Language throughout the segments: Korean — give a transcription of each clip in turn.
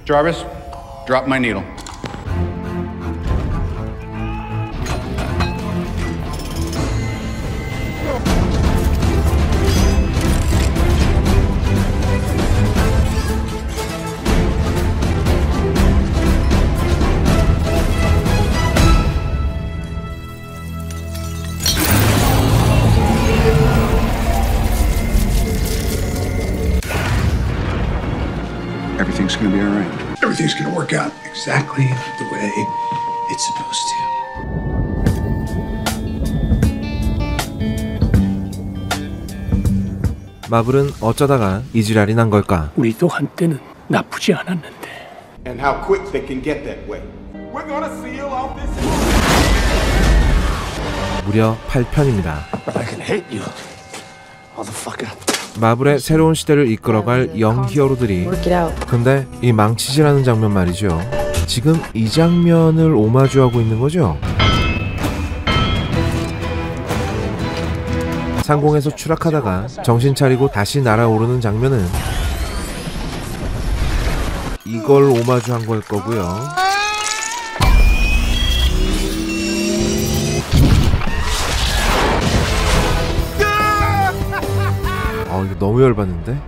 Jarvis, drop my needle. Everything's gonna be all right. Everything's gonna work out exactly the way it's supposed to. 마블은 어쩌다가 이 지랄이 난 걸까? 우리도 한때는 나쁘지 않았는데. And how quick they can get that way. We're gonna seal off this. 무려 8편입니다. I can hit you, motherfucker. 마블의 새로운 시대를 이끌어갈 영 히어로들이 근데 이 망치질하는 장면 말이죠. 지금 이 장면을 오마주하고 있는 거죠. 상공에서 추락하다가 정신 차리고 다시 날아오르는 장면은 이걸 오마주한 걸 거고요. 이거 너무 열받는데?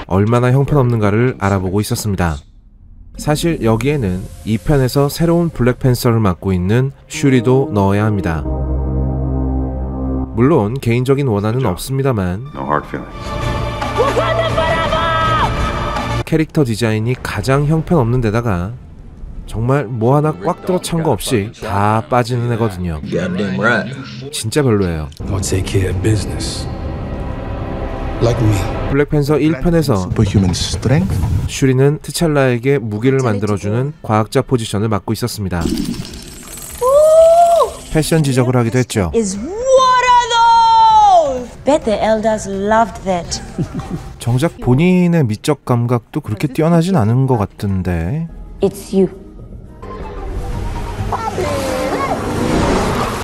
얼마나 형편없는가를 알아보고 있었습니다. 사실 여기에는 2편에서 새로운 블랙팬서를 맡고 있는 슈리도 넣어야 합니다. 물론 개인적인 원한은 없습니다만 캐릭터 디자인이 가장 형편없는 데다가 정말 뭐 하나 꽉 들어 찬 거 없이 다 빠지는 애거든요. 진짜 별로예요. 블랙팬서 1편에서 슈리는 트찰라에게 무기를 만들어주는 과학자 포지션을 맡고 있었습니다. 패션 지적을 하기도 했죠. 정작 본인의 미적 감각도 그렇게 뛰어나진 않은 것 같은데.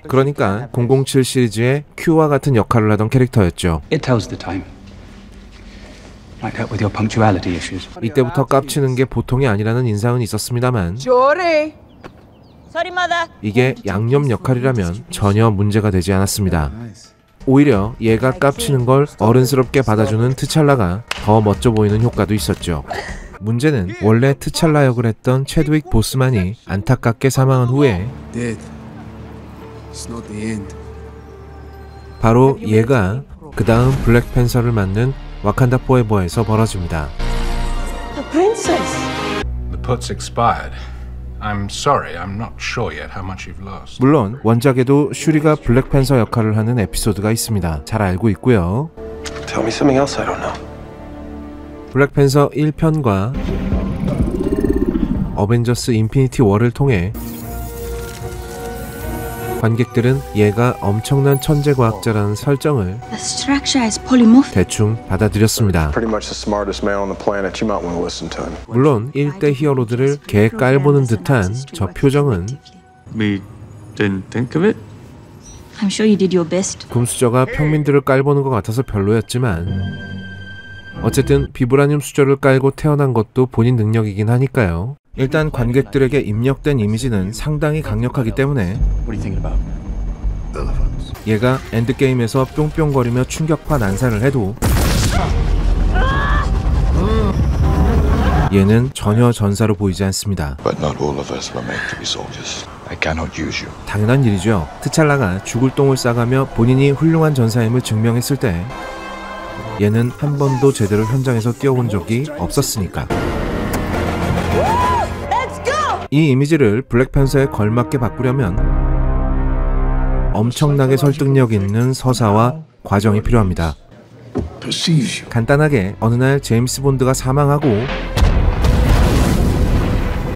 그러니까 007 시리즈의 Q와 같은 역할을 하던 캐릭터였죠. 이때부터 깝치는 게 보통이 아니라는 인상은 있었습니다만 이게 양념 역할이라면 전혀 문제가 되지 않았습니다. 오히려 얘가 깝치는 걸 어른스럽게 받아주는 트찰라가 더 멋져 보이는 효과도 있었죠. 문제는 원래 트찰라 역을 했던 채드윅 보스만이 안타깝게 사망한 후에 바로 얘가 그 다음 블랙팬서를 맡는 와칸다 포에버에서 벌어집니다. 물론 원작에도 슈리가 블랙팬서 역할을 하는 에피소드가 있습니다. 잘 알고 있고요. 블랙팬서 1편과 어벤져스 인피니티 워를 통해 관객들은 얘가 엄청난 천재과학자라는 설정을 대충 받아들였습니다. 물론 1대 히어로들을 개 깔보는 듯한 저 표정은 금수저가 평민들을 깔보는 것 같아서 별로였지만 어쨌든 비브라늄 수저를 깔고 태어난 것도 본인 능력이긴 하니까요. 일단 관객들에게 입력된 이미지는 상당히 강력하기 때문에 얘가 엔드게임에서 뿅뿅거리며 충격파 난사를 해도 얘는 전혀 전사로 보이지 않습니다. 당연한 일이죠. 트찰라가 죽을 똥을 싸가며 본인이 훌륭한 전사임을 증명했을 때 얘는 한 번도 제대로 현장에서 뛰어본 적이 없었으니까. 이 이미지를 블랙팬서에 걸맞게 바꾸려면 엄청나게 설득력 있는 서사와 과정이 필요합니다. 간단하게 어느 날 제임스 본드가 사망하고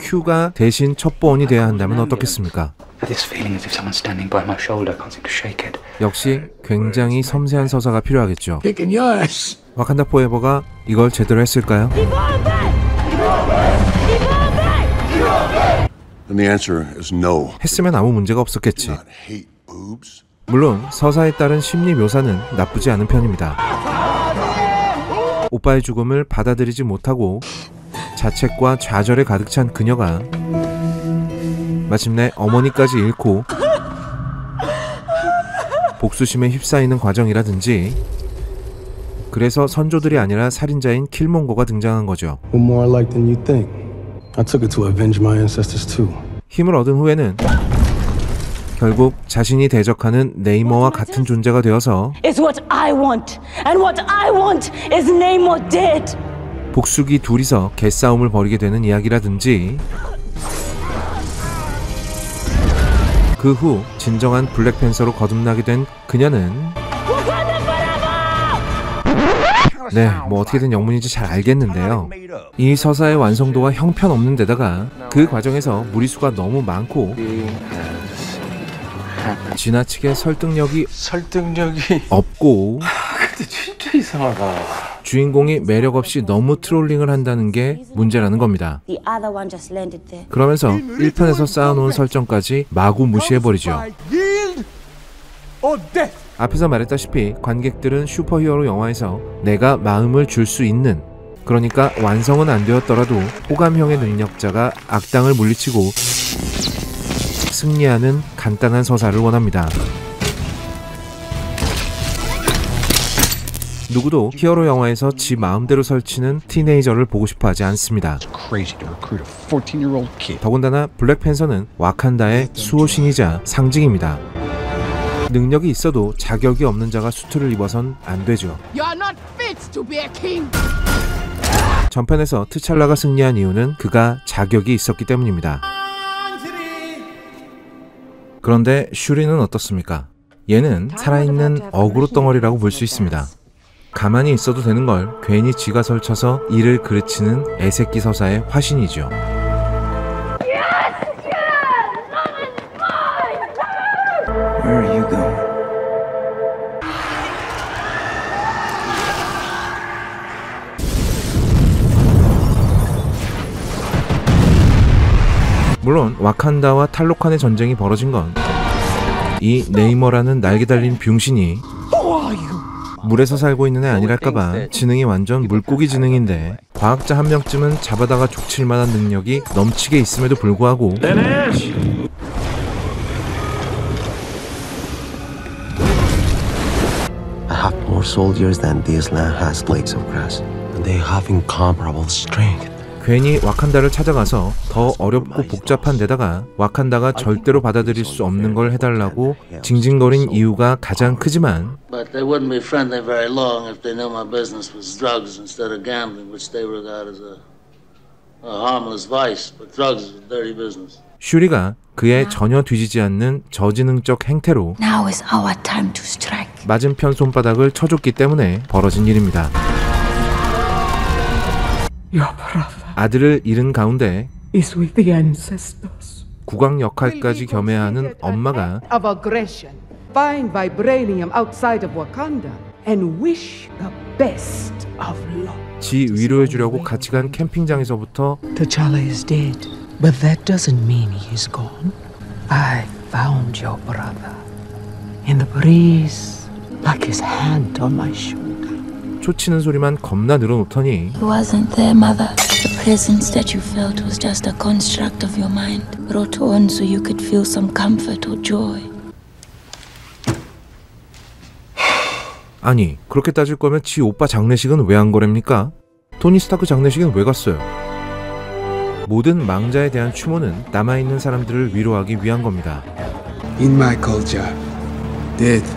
Q가 대신 첩보원이 돼야 한다면 어떻겠습니까? 역시 굉장히 섬세한 서사가 필요하겠죠. 와칸다 포에버가 이걸 제대로 했을까요? 했으면 아무 문제가 없었겠지. 물론 서사에 따른 심리 묘사는 나쁘지 않은 편입니다. 오빠의 죽음을 받아들이지 못하고 자책과 좌절에 가득 찬 그녀가 마침내 어머니까지 잃고 복수심에 휩싸이는 과정이라든지, 그래서 선조들이 아니라 살인자인 킬몽고가 등장한 거죠. We're more alike than you think. I took it to avenge my ancestors too. 힘을 얻은 후에는 결국 자신이 대적하는 네이머와 같은 존재가 되어서 It's what I want, and what I want is Namor dead. 복수기 둘이서 개싸움을 벌이게 되는 이야기라든지, 그 후 진정한 블랙팬서로 거듭나게 된 그녀는 뭐 어떻게든 영문인지 잘 알겠는데요. 이 서사의 완성도가 형편없는 데다가 그 과정에서 무리수가 너무 많고 지나치게 설득력이 없고 근데 진짜 이상하다. 주인공이 매력 없이 너무 트롤링을 한다는 게 문제라는 겁니다. The other one just landed there. 그러면서 1편에서 쌓아놓은 설정까지 마구 무시해버리죠. 앞에서 말했다시피 관객들은 슈퍼히어로 영화에서 내가 마음을 줄 수 있는, 그러니까 완성은 안 되었더라도 호감형의 능력자가 악당을 물리치고 승리하는 간단한 서사를 원합니다. 누구도 히어로 영화에서 지 마음대로 설치는 티네이저를 보고 싶어 하지 않습니다. 더군다나 블랙팬서는 와칸다의 수호신이자 상징입니다. 능력이 있어도 자격이 없는 자가 수트를 입어선 안 되죠. 전편에서 트찰라가 승리한 이유는 그가 자격이 있었기 때문입니다. 그런데 슈리는 어떻습니까? 얘는 살아있는 어그로 덩어리라고 볼 수 있습니다. 가만히 있어도 되는 걸 괜히 지가 설쳐서 이를 그르치는 애새끼 서사의 화신이죠. Where are you going? 물론 와칸다와 탈로칸의 전쟁이 벌어진 건 이 네이머라는 날개 달린 병신이 물에서 살고 있는 애 아니랄까봐 지능이 완전 물고기 지능인데, 과학자 한 명쯤은 잡아다가 족칠 만한 능력이 넘치게 있음에도 불구하고 I have more soldiers than this land has blades of grass, and they have incomparable strength. 괜히 와칸다를 찾아가서 더 어렵고 복잡한 데다가 와칸다가 절대로 받아들일 수 없는 걸 해달라고 징징거린 이유가 가장 크지만, But they wouldn't be friendly very long if they knew my business was drugs instead of gambling, which they regard as a harmless vice. But drugs is a dirty business. 슈리가 그의 전혀 뒤지지 않는 저지능적 행태로 Now is our time to strike. 맞은편 손바닥을 쳐줬기 때문에 벌어진 일입니다. 아들을 잃은 가운데 is with the ancestors. 국왕 역할까지 겸해야 하는 엄마가 Of aggression, find vibranium outside of Wakanda and wish the best of luck. 지 위로해주려고 같이 간 캠핑장에서부터 T'Challa is dead, but that doesn't mean he's gone. I found your brother in the breeze, like his hand on my shoulder. 초치는 소리만 겁나 늘어놓더니 He wasn't there, mother. The presence that you felt was just a construct of your mind, brought on so you could feel some comfort or joy. 아니, 그렇게 따질 거면 지 오빠 장례식은 왜 안 거랍니까? 토니 스타크 장례식은 왜 갔어요? 모든 망자에 대한 추모는 남아있는 사람들을 위로하기 위한 겁니다. In my culture, death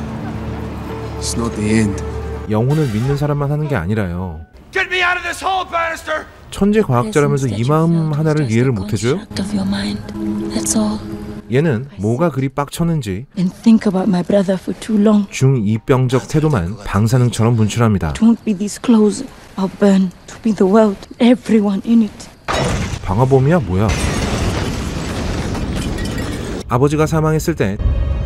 is not the end. 영혼을 믿는 사람만 하는 게 아니라요. 천재 과학자라면서 이 마음 하나를 이해를 못해줘요? 얘는 뭐가 그리 빡쳤는지 And think about my brother for too long. 중2병적 태도만 방사능처럼 분출합니다. Don't be this close. I'll burn to be the world, everyone in it. 방화범이야 뭐야? 아버지가 사망했을 때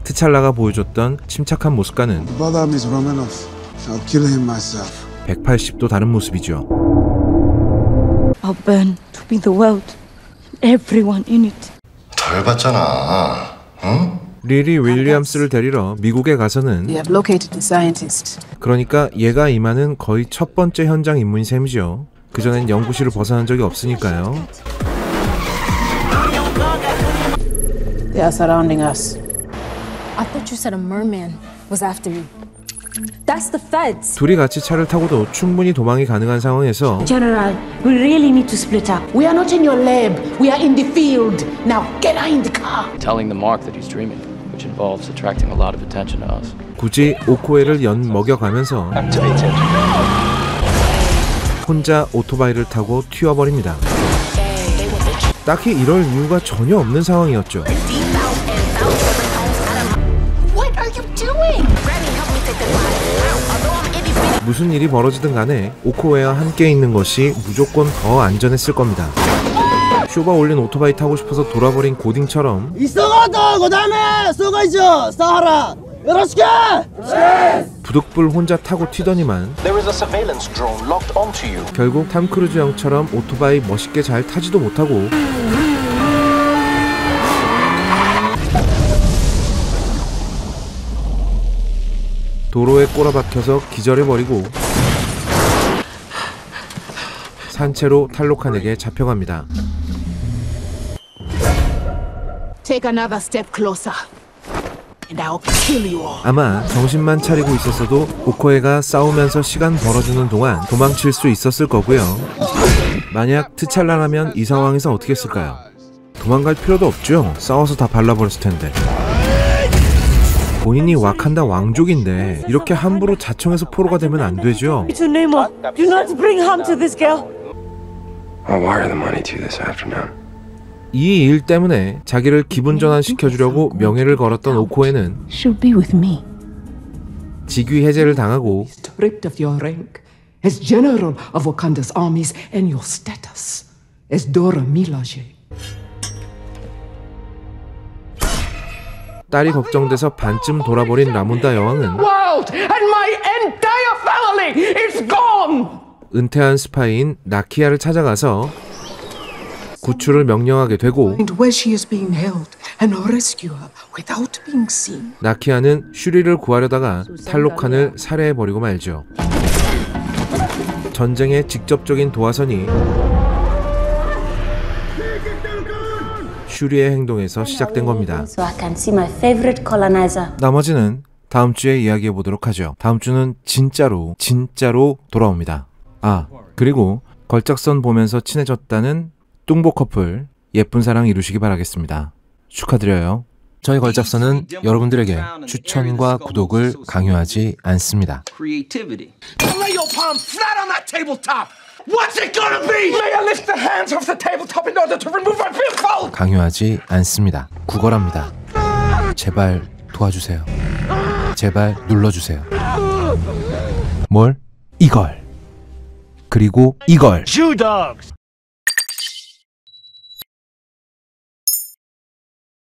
트찰라가 보여줬던 침착한 모습과는 Brother is Romanov. I'll kill him myself. 180도 다른 모습이죠. I'll burn to be the world, everyone in it. 덜 봤잖아, 응? 리리 윌리엄스를 데리러 미국에 가서는 We have located the scientist. 그러니까 얘가 임하는 거의 첫 번째 현장 임무인 셈이죠. 그전엔 연구실을 벗어난 적이 없으니까요. They are surrounding us. I thought you said a merman was after you. That's the feds. 둘이 같이 차를 타고도 충분히 도망이 가능한 상황에서 General, we really need to split up. We are not in your lab. We are in the field. Now get her in the car. Telling the Mark that he's dreaming, which involves attracting a lot of attention to us. 굳이 오코에를 연 먹여가면서 혼자 오토바이를 타고 튀어버립니다. 딱히 이럴 이유가 전혀 없는 상황이었죠. 무슨 일이 벌어지든 간에 오코에와 함께 있는 것이 무조건 더 안전했을 겁니다. 쇼바 올린 오토바이 타고 싶어서 돌아버린 고딩처럼 부득불 혼자 타고 튀더니만 결국 탐 크루즈 형처럼 오토바이 멋있게 잘 타지도 못하고 도로에 꼬라박혀서 기절해버리고 산채로 탈로칸에게 잡혀갑니다. Take another step closer, and I'll kill you all. 아마 정신만 차리고 있었어도 오코에가 싸우면서 시간 벌어주는 동안 도망칠 수 있었을 거고요. 만약 트찰라라면 이 상황에서 어떻게 했을까요? 도망갈 필요도 없죠. 싸워서 다 발라버렸을 텐데. 본인이 와칸다 왕족인데 이렇게 함부로 자청해서 포로가 되면 안 되죠. Do not bring harm to this girl. I'll wire the money to you this afternoon. 이 일 때문에 자기를 기분 전환시켜주려고 명예를 걸었던 오코에는 She'll be with me. 직위 해제를 당하고 Stripped of your rank as general of Wakanda's armies and your status as Dora Milaje. 딸이 걱정돼서 반쯤 돌아버린 라문다 여왕은 World and my entire family is gone. 은퇴한 스파이인 나키아를 찾아가서 구출을 명령하게 되고 Where she is being held and rescue her without being seen. 나키아는 슈리를 구하려다가 탈로칸을 살해해버리고 말죠. 전쟁의 직접적인 도화선이 슈리의 행동에서 시작된 겁니다. So I can see my favorite colonizer. 나머지는 다음 주에 이야기해 보도록 하죠. 다음 주는 진짜로 돌아옵니다. 아, 그리고 걸작선 보면서 친해졌다는 뚱보 커플 예쁜 사랑 이루시기 바라겠습니다. 축하드려요. 저희 걸작선은 여러분들에게 추천과 구독을 강요하지 않습니다. Creativity. Lay your palm flat on that tabletop. What's it gonna be? May I lift the hands off the tabletop in order to remove my billfold? 강요하지 않습니다. 구걸합니다. 제발 도와주세요. 제발 눌러주세요. 뭘? 이걸. 그리고 이걸. Shoe dogs.